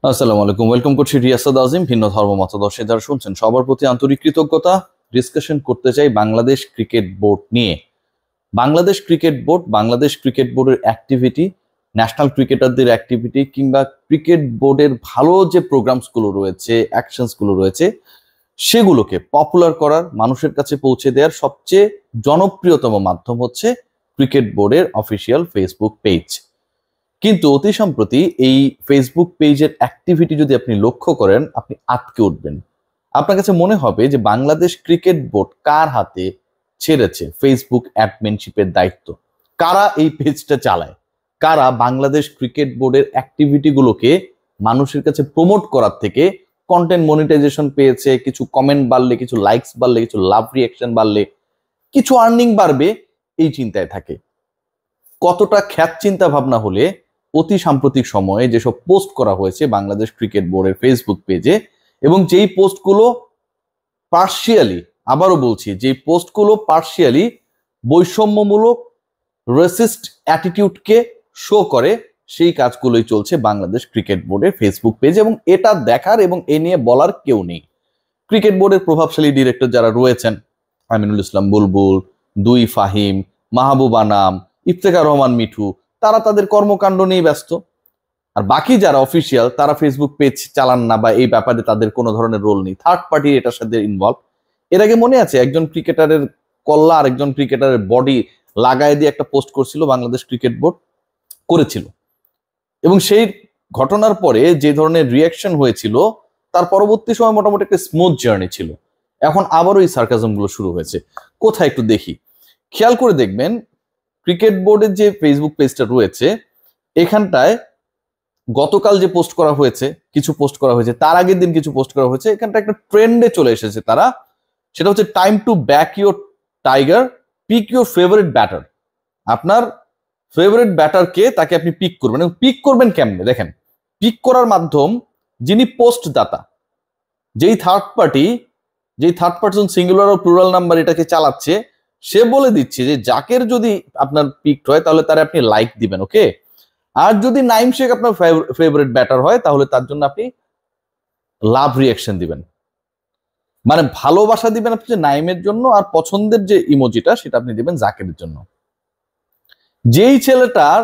আসসালামু আলাইকুম, ওয়েলকাম করছি রিয়াসাদ আজিম। ভিন্ন ধর্ম মতাদর্শে যারা শুনছেন সবার প্রতি আন্তরিক কৃতজ্ঞতা। ডিসকাশন করতে চাই বাংলাদেশ ক্রিকেট বোর্ড নিয়ে। বাংলাদেশ ক্রিকেট বোর্ডের অ্যাক্টিভিটি, ন্যাশনাল ক্রিকেটারদের অ্যাক্টিভিটি, কিংবা ক্রিকেট বোর্ডের ভালো যে প্রোগ্রামসগুলো রয়েছে, অ্যাকশনসগুলো রয়েছে, সেগুলোকে পপুলার করার, মানুষের কাছে পৌঁছে দেওয়ার সবচেয়ে জনপ্রিয়তম মাধ্যম হচ্ছে ক্রিকেট বোর্ডের অফিসিয়াল ফেসবুক পেজ। কিন্তু অতি সম্প্রতি এই ফেসবুক পেজের অ্যাক্টিভিটি যদি আপনি লক্ষ্য করেন, আপনি আটকে উঠবেন। আপনার কাছে মনে হবে যে বাংলাদেশ ক্রিকেট বোর্ড কার হাতে ছেড়েছে ফেসবুক অ্যাডমিনশিপের দায়িত্ব, কারা এই পেজটা চালায়, কারা বাংলাদেশ ক্রিকেট বোর্ডের অ্যাক্টিভিটিগুলোকে মানুষের কাছে প্রমোট করার থেকে কন্টেন্ট মনিটাইজেশন পেয়েছে, কিছু কমেন্ট বাড়লে, কিছু লাইকস বাড়লে, কিছু লাভ রিয়াকশন বাড়লে, কিছু আর্নিং বাড়বে, এই চিন্তায় থাকে। কতটা খ্যাত চিন্তা ভাবনা হলে অতি সাম্প্রতিক সময়ে যেসব পোস্ট করা হয়েছে বাংলাদেশ ক্রিকেট বোর্ডের ফেসবুক পেজে, এবং যেই পোস্টগুলো পার্শিয়ালি, আবারও বলছি, যেই পোস্টগুলো পার্শিয়ালি বৈষম্যমূলক রেসিস্ট অ্যাটিটিউডকে শো করে, সেই কাজগুলোই চলছে বাংলাদেশ ক্রিকেট বোর্ডের ফেসবুক পেজ। এবং এটা দেখার এবং এ নিয়ে বলার কেউ নেই। ক্রিকেট বোর্ডের প্রভাবশালী ডিরেক্টর যারা রয়েছেন, আমিনুল ইসলাম বুলবুল, দুই ফাহিম, মাহবুব আনাম, ইফতেখার রহমান মিঠু, তারা তাদের কর্মকাণ্ড নিয়ে ব্যস্ত। আর বাকি যারা অফিসিয়াল, তারা ফেসবুক পেজ চালান না, বা এই ব্যাপারে তাদের কোনো ধরনের রোল নেই। থার্ড পার্টি এটার সাথে ইনভলভ। এর আগে মনে আছে একজন ক্রিকেটারের কল্লা আর একজন ক্রিকেটারের বডি লাগায় দিয়ে একটা পোস্ট করছিল, বাংলাদেশ ক্রিকেট বোর্ড করেছিল, এবং সেই ঘটনার পরে যে ধরনের রিয়াকশন হয়েছিল, তার পরবর্তী সময় মোটামুটি একটা স্মুথ জার্নি ছিল। এখন আবারও এই সার্কাজম গুলো শুরু হয়েছে। কোথায় একটু দেখি, খেয়াল করে দেখবেন ক্রিকেট বোর্ডের যে ফেসবুক পেজটা রয়েছে, এখানটায় গতকাল যে পোস্ট করা হয়েছে, কিছু পোস্ট করা হয়েছে, তার আগের দিন কিছু পোস্ট করা হয়েছে, এখানটা একটা ট্রেন্ডে চলে এসেছে তারা। সেটা হচ্ছে time to back your tiger, pick your favourite batter. আপনার ফেভারিট ব্যাটারকে, তাকে আপনি পিক করবেন। এবং পিক করবেন কেমনে দেখেন, পিক করার মাধ্যম, যিনি পোস্ট দাতা, যেই থার্ড পার্সন সিঙ্গুলার ও প্লুরাল নাম্বার এটাকে চালাচ্ছে, সে বলে দিচ্ছে যে জাকের যদি আপনার পিকড হয় তাহলে তারে আপনি লাইক দিবেন, ওকে। আর যদি নাইম শেখ আপনার ফেভারিট ব্যাটার হয় তাহলে তার জন্য আপনি লাভ রিয়াকশন দিবেন, মানে ভালোবাসা দিবেন আপনি নাইমের জন্য, আর পছন্দের যে ইমোজিটা সেটা আপনি দিবেন জাকেরের জন্য। যেই ছেলেটার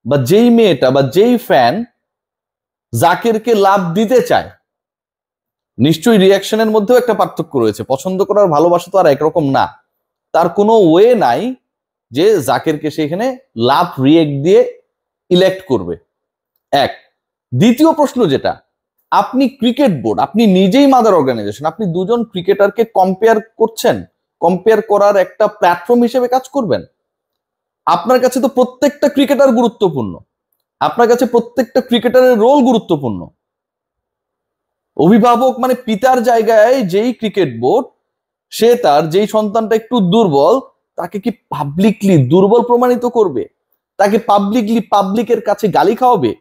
বা যেই মেয়েটা বা যেই ফ্যান জাকেরকে লাভ দিতে চায়, নিশ্চয়ই রিয়াকশনের মধ্যেও একটা পার্থক্য রয়েছে। পছন্দ করার ভালোবাসা তো আর একরকম না। তার কোনো ওয়ে নাই যে জাকেরকে সেখানে লাভ রিয়েক্ট দিয়ে ইলেক্ট করবে। এক। দ্বিতীয় প্রশ্ন যেটা, আপনি ক্রিকেট বোর্ড, আপনি নিজেই মাদার অর্গানাইজেশন, আপনি দুজন ক্রিকেটারকে কম্পেয়ার করছেন, কম্পেয়ার করার একটা প্ল্যাটফর্ম হিসেবে কাজ করবেন। আপনার কাছে তো প্রত্যেকটা ক্রিকেটার গুরুত্বপূর্ণ, আপনার কাছে প্রত্যেকটা ক্রিকেটারের রোল গুরুত্বপূর্ণ। অভিভাবক মানে পিতার জায়গায় যেই ক্রিকেট বোর্ড, সে তার যেই সন্তানটা একটু দুর্বল, তাকে কি পাবলিকলি দুর্বল প্রমাণিত করবে? তাকে পাবলিকলি পাবলিকের কাছে গালি খাওয়াবে?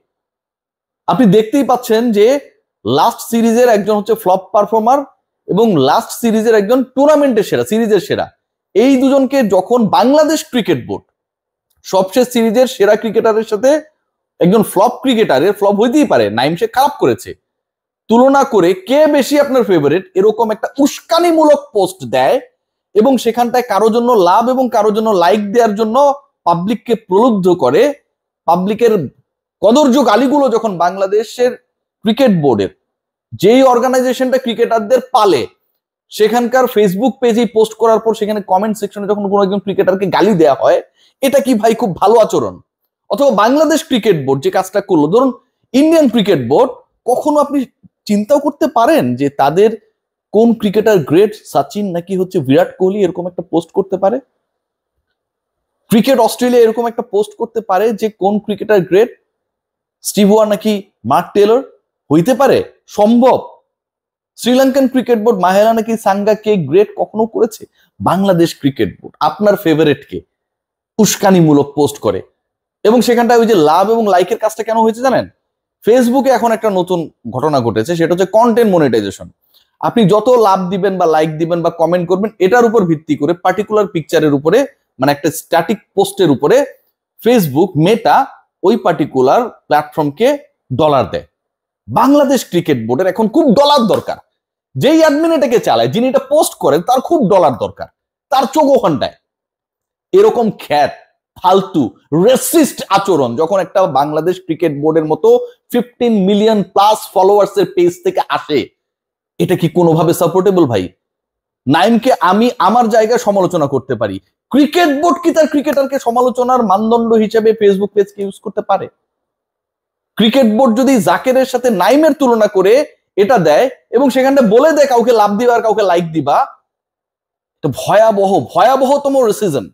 আপনি দেখতেই পাচ্ছেন যে লাস্ট সিরিজের একজন হচ্ছে ফ্লপ পারফর্মার, এবং লাস্ট সিরিজের একজন টুর্নামেন্টের সেরা, সিরিজের সেরা। এই দুজনকে যখন বাংলাদেশ ক্রিকেট বোর্ড সবশেষ সিরিজের সেরা ক্রিকেটারের সাথে একজন ফ্লপ ক্রিকেটারের, ফ্লপ হইতেই পারে, নাইম শেখ খারাপ করেছে, তুলনা করে কে বেশি আপনার ফেভারিট, এরকম একটা উস্কানিমূলক পোস্ট দেয়, এবং সেখানটায় কারো জন্য লাভ এবং কারো জন্য লাইক দেওয়ার জন্য পাবলিককে প্রলুব্ধ করে, পাবলিকের কদর্য গালিগুলো যখন বাংলাদেশের ক্রিকেট বোর্ডের যেই অর্গানাইজেশনটা ক্রিকেটারদের পালে, সেখানকার ফেসবুক পেজে পোস্ট করার পর সেখানে কমেন্ট সেকশনে যখন কোনো একজন ক্রিকেটারকে গালি দেওয়া হয়, এটা কি ভাই খুব ভালো আচরণ? অথবা বাংলাদেশ ক্রিকেট বোর্ড যে কাজটা করলো, ধরুন ইন্ডিয়ান ক্রিকেট বোর্ড, কখনো আপনি চিন্তাও করতে পারেন যে তাদের কোন ক্রিকেটার গ্রেট, সচিন নাকি হচ্ছে বিরাট কোহলি, এরকম একটা পোস্ট করতে পারে? ক্রিকেট অস্ট্রেলিয়া এরকম একটা পোস্ট করতে পারে যে কোন ক্রিকেটার গ্রেট, স্টিভ ওয়ার নাকি মার্ক টেলর? হইতে পারে, সম্ভব। শ্রীলঙ্কান ক্রিকেট বোর্ড মাহেলা নাকি সাঙ্গা কে গ্রেট কখনো করেছে? বাংলাদেশ ক্রিকেট বোর্ড আপনার ফেভারিটকে উস্কানিমূলক পোস্ট করে, এবং সেখানটায় ওই যে লাভ এবং লাইকের কাজটা কেন হয়েছে জানেন? ফেসবুকে এখন একটা নতুন ঘটনা ঘটেছে, সেটা হচ্ছে কন্টেন্ট মনিটাইজেশন। আপনি যত লাভ দিবেন বা লাইক দিবেন বা কমেন্ট করবেন, এটার উপর ভিত্তি করে পার্টিকুলার পিকচারের উপরে, মানে একটা স্ট্যাটিক পোস্টের উপরে ফেসবুক মেটা ওই পার্টিকুলার প্ল্যাটফর্মকে ডলার দেয়। বাংলাদেশ ক্রিকেট বোর্ডের এখন খুব ডলার দরকার। যেই অ্যাডমিন এটাকে চালায়, যিনি এটা পোস্ট করেন, তার খুব ডলার দরকার, তার চোখ ওখানটায়। এরকম খ্যাত ফালতু রেসিস্ট আচরণ যখন একটা বাংলাদেশ ক্রিকেট বোর্ডের মতো 15 মিলিয়ন প্লাস ফলোয়ার্স এর পেজ থেকে আসে, এটা কি কোনোভাবে সাপোর্টেবল ভাই? নাইমকে আমি আমার জায়গায় সমালোচনা করতে পারি, ক্রিকেট বোর্ড কি তার ক্রিকেটারকে সমালোচনার মানদণ্ড হিসেবে ফেসবুক পেজকে ইউজ করতে পারে? ক্রিকেট বোর্ড যদি জাকেরের সাথে নাইমের তুলনা করে এটা দেয় এবং সেখানটা বলে দেয় কাউকে লাভ দিবা আর কাউকে লাইক দিবা, এটা ভয়াবহতম রেসিজম।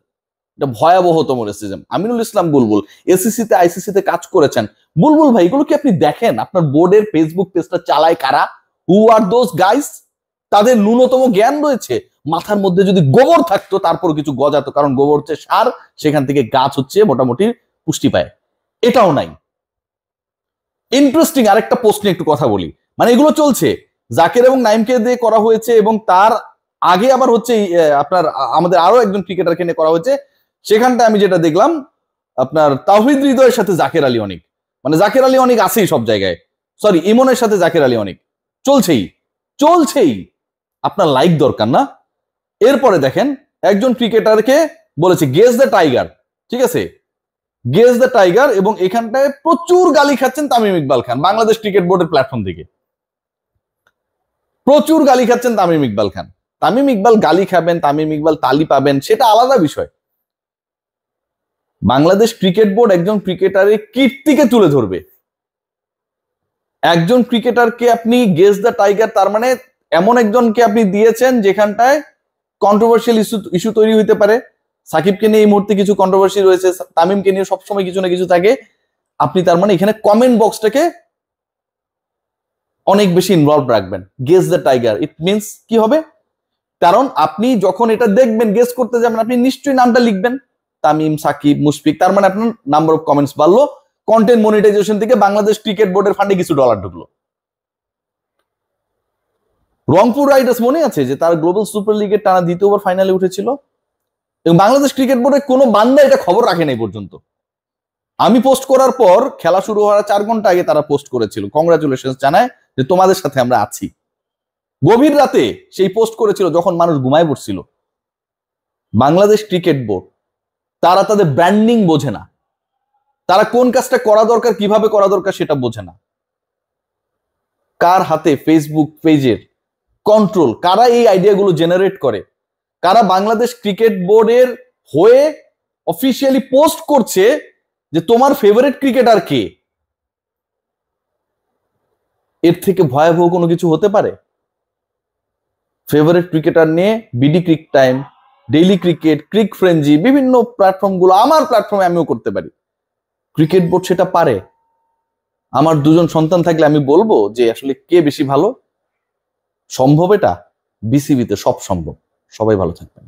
এটা ভয়াবহতম রেসিজম। আমিনুল ইসলাম বুলবুল এসিসিতে আইসিসিতে কাজ করেছেন। বুলবুল ভাই, এগুলো কি আপনি দেখেন? আপনার বোর্ডের ফেসবুক পেজটা চালায় কারা? হু আর দোজ গাইস? তাদের ন্যূনতম জ্ঞান রয়েছে? মাথার মধ্যে যদি গোবর থাকতো তারপর কিছু গজাতো, কারণ গোবর হচ্ছে সার, সেখান থেকে গাছ হচ্ছে মোটামুটি পুষ্টি পায়। এটাও নাই। ইন্টারেস্টিং আরেকটা পোস্ট নিয়ে একটু কথা বলি। মানে এগুলো চলছে, জাকের এবং নাইমকে দিয়ে করা হয়েছে, এবং তার আগে আবার হচ্ছে আপনার আমাদের আরো একজন ক্রিকেটারকে নিয়ে করা হয়েছে। সেখানটা আমি যেটা দেখলাম, আপনার তাওহিদ হৃদয়ের সাথে জাকের আলী অনেক, মানে জাকের আলী অনেক আছেই সব জায়গায়, সরি ইমনের সাথে জাকের আলী অনেক চলছেই। আপনার লাইক দরকার না? এরপরে দেখেন একজন ক্রিকেটারকে বলেছে গেস দ্য টাইগার, ঠিক আছে, গেস দ্য টাইগার, এবং এখানটায় প্রচুর গালি খাচ্ছেন তামিম ইকবাল খান বাংলাদেশ ক্রিকেট বোর্ডের প্ল্যাটফর্ম থেকে। প্রচুর গালি খাচ্ছেন তামিম ইকবাল খান। তামিম ইকবাল গালি খাবেন, তামিম ইকবাল তালি পাবেন, সেটা আলাদা বিষয়। বাংলাদেশ ক্রিকেট বোর্ড একজন ক্রিকেটারের কীর্তিকে তুলে ধরবে। একজন ক্রিকেটারকে আপনি গেস দ্য টাইগার, তার মানে এমন একজনকে আপনি দিয়েছেন যেখানটায় কন্ট্রোভার্সিয়াল ইস্যু তৈরি হইতে পারে। সাকিবকে নিয়ে এই মুহূর্তে কিছু কন্ট্রোভার্সি রয়েছে, তামিমকে নিয়ে সবসময় কিছু না কিছু থাকে। আপনি তার মানে এখানে কমেন্ট বক্সটাকে অনেক বেশি ইনভলভ রাখবেন। Guess the tiger, it means কি হবে? কারণ আপনি যখন এটা দেখবেন, গেস করতে যাবেন, আপনি নিশ্চয়ই নামটা লিখবেন, তামিম, সাকিব, মুশফিক, তার মানে আপনার নাম্বার অফ কমেন্টস বাড়লো, কন্টেন্ট মনিটাইজেশন থেকে বাংলাদেশ ক্রিকেট বোর্ডের ফান্ডে কিছু ডলার ঢুকলো। রংপুর রাইডার্স মনে আছে যে তার গ্লোবাল সুপার লিগের টানা দ্বিতীয়বার ফাইনালে উঠেছিল, এবং বাংলাদেশ ক্রিকেট বোর্ডের কোনো বান্দা এটা খবর রাখে নাই পর্যন্ত। আমি পোস্ট করার পর খেলা শুরু হওয়ার 4 ঘন্টা আগে তারা পোস্ট করেছিল, কংগ্রাচুলেশন জানায় যে তোমাদের সাথে আমরা আছি। গভীর রাতে সেই পোস্ট করেছিল যখন মানুষ ঘুমায় পড়ছিল। বাংলাদেশ ক্রিকেট বোর্ড তারা তাদের ব্র্যান্ডিং বোঝে না, তারা কোন কাজটা করা দরকার, কিভাবে করা দরকার সেটা বোঝে না। কার হাতে ফেসবুক পেজের কন্ট্রোল, কারা এই আইডিয়াগুলো জেনারেট করে, কারা বাংলাদেশ ক্রিকেট বোর্ডের হয়ে অফিসিয়ালি পোস্ট করছে যে তোমার ফেভারিট ক্রিকেটার কে? এর থেকে ভয়াবহ কোনো কিছু হতে পারে? ফেভারিট ক্রিকেটার নিয়ে BD cric time, daily cricket, cric frenzy, বিভিন্ন প্ল্যাটফর্মগুলো, আমার প্ল্যাটফর্মে আমিও করতে পারি। ক্রিকেট বোর্ড সেটা পারে? আমার 2জন সন্তান থাকলে আমি বলবো যে আসলে কে বেশি ভালো? সম্ভব এটা? বিসিবিতে সব সম্ভব। সবাই ভালো থাকবেন।